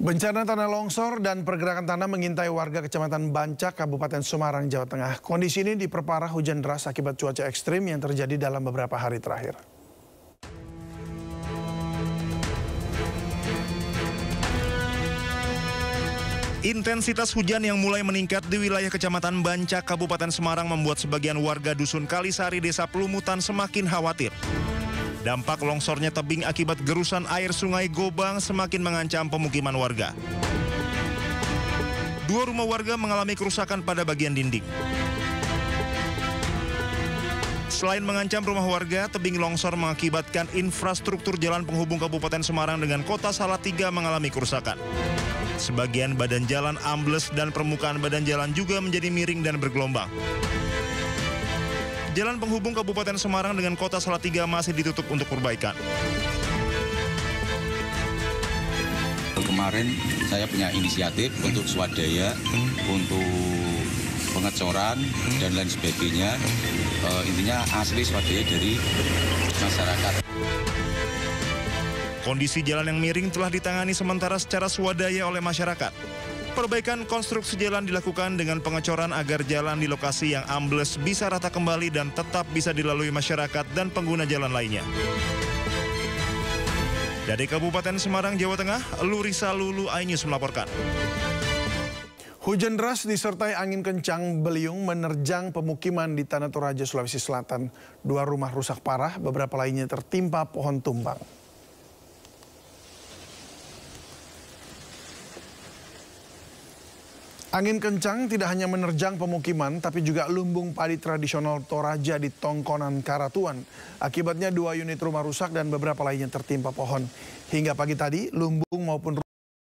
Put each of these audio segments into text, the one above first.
Bencana tanah longsor dan pergerakan tanah mengintai warga Kecamatan Bancak, Kabupaten Semarang, Jawa Tengah. Kondisi ini diperparah hujan deras akibat cuaca ekstrim yang terjadi dalam beberapa hari terakhir. Intensitas hujan yang mulai meningkat di wilayah Kecamatan Bancak, Kabupaten Semarang membuat sebagian warga Dusun Kalisari, Desa Pelumutan semakin khawatir. Dampak longsornya tebing akibat gerusan air Sungai Gobang semakin mengancam pemukiman warga. 2 rumah warga mengalami kerusakan pada bagian dinding. Selain mengancam rumah warga, tebing longsor mengakibatkan infrastruktur jalan penghubung Kabupaten Semarang dengan Kota Salatiga mengalami kerusakan. Sebagian badan jalan ambles dan permukaan badan jalan juga menjadi miring dan bergelombang. Jalan penghubung Kabupaten Semarang dengan Kota Salatiga masih ditutup untuk perbaikan. Kemarin saya punya inisiatif untuk swadaya, untuk pengecoran dan lain sebagainya. Intinya asli swadaya dari masyarakat. Kondisi jalan yang miring telah ditangani sementara secara swadaya oleh masyarakat. Perbaikan konstruksi jalan dilakukan dengan pengecoran agar jalan di lokasi yang ambles bisa rata kembali dan tetap bisa dilalui masyarakat dan pengguna jalan lainnya. Dari Kabupaten Semarang, Jawa Tengah, Lurisa Lulu, iNews melaporkan. Hujan deras disertai angin kencang beliung menerjang pemukiman di Tanah Toraja, Sulawesi Selatan. 2 rumah rusak parah, beberapa lainnya tertimpa pohon tumbang. Angin kencang tidak hanya menerjang pemukiman, tapi juga lumbung padi tradisional Toraja di Tongkonan, Karatuan. Akibatnya 2 unit rumah rusak dan beberapa lainnya tertimpa pohon. Hingga pagi tadi, lumbung maupun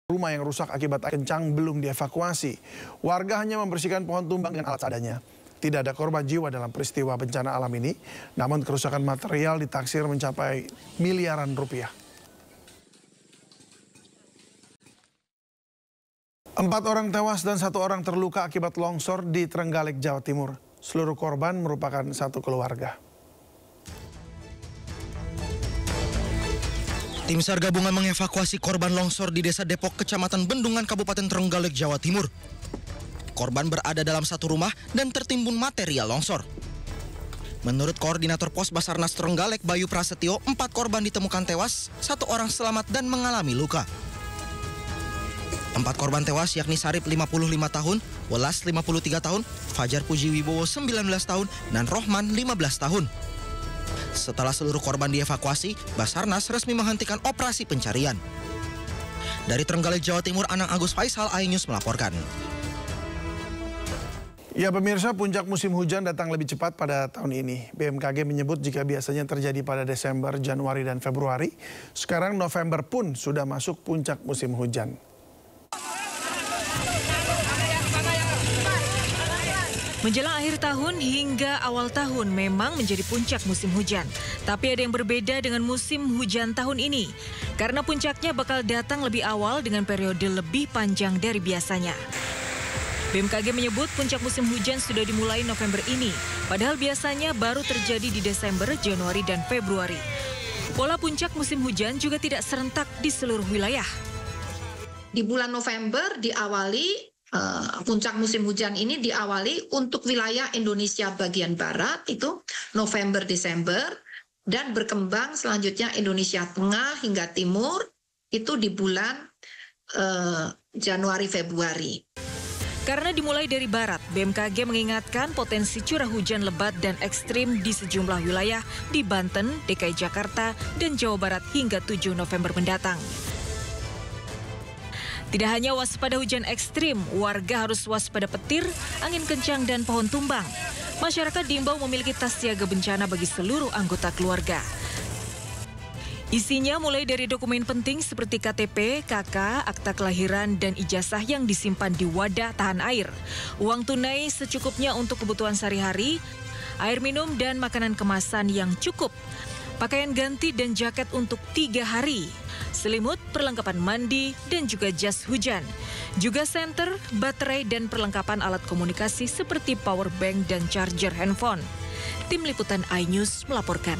rumah yang rusak akibat angin kencang belum dievakuasi. Warga hanya membersihkan pohon tumbang dengan alat seadanya. Tidak ada korban jiwa dalam peristiwa bencana alam ini, namun kerusakan material ditaksir mencapai miliaran rupiah. 4 orang tewas dan 1 orang terluka akibat longsor di Trenggalek, Jawa Timur. Seluruh korban merupakan satu keluarga. Tim SAR gabungan mengevakuasi korban longsor di Desa Depok, Kecamatan Bendungan, Kabupaten Trenggalek, Jawa Timur. Korban berada dalam satu rumah dan tertimbun material longsor. Menurut Koordinator Pos Basarnas Trenggalek, Bayu Prasetyo, 4 korban ditemukan tewas, 1 orang selamat dan mengalami luka. 4 korban tewas yakni Sarip 55 tahun, Welas 53 tahun, Fajar Puji Wibowo 19 tahun, dan Rohman 15 tahun. Setelah seluruh korban dievakuasi, Basarnas resmi menghentikan operasi pencarian. Dari Trenggalek, Jawa Timur, Anang Agus Faisal, iNews melaporkan. Ya pemirsa, puncak musim hujan datang lebih cepat pada tahun ini. BMKG menyebut jika biasanya terjadi pada Desember, Januari, dan Februari, sekarang November pun sudah masuk puncak musim hujan. Menjelang akhir tahun hingga awal tahun memang menjadi puncak musim hujan. Tapi ada yang berbeda dengan musim hujan tahun ini. Karena puncaknya bakal datang lebih awal dengan periode lebih panjang dari biasanya. BMKG menyebut puncak musim hujan sudah dimulai November ini. Padahal biasanya baru terjadi di Desember, Januari, dan Februari. Pola puncak musim hujan juga tidak serentak di seluruh wilayah. Di bulan November diawali puncak musim hujan ini diawali untuk wilayah Indonesia bagian barat itu November Desember dan berkembang selanjutnya Indonesia Tengah hingga Timur itu di bulan Januari Februari. Karena dimulai dari barat, BMKG mengingatkan potensi curah hujan lebat dan ekstrim di sejumlah wilayah di Banten, DKI Jakarta, dan Jawa Barat hingga 7 November mendatang. Tidak hanya waspada hujan ekstrim, warga harus waspada petir, angin kencang, dan pohon tumbang. Masyarakat diimbau memiliki tas siaga bencana bagi seluruh anggota keluarga. Isinya mulai dari dokumen penting seperti KTP, KK, akta kelahiran, dan ijazah yang disimpan di wadah tahan air. Uang tunai secukupnya untuk kebutuhan sehari-hari, air minum dan makanan kemasan yang cukup. Pakaian ganti dan jaket untuk 3 hari. Selimut, perlengkapan mandi, dan juga jas hujan. Juga senter, baterai, dan perlengkapan alat komunikasi seperti power bank dan charger handphone. Tim Liputan iNews melaporkan.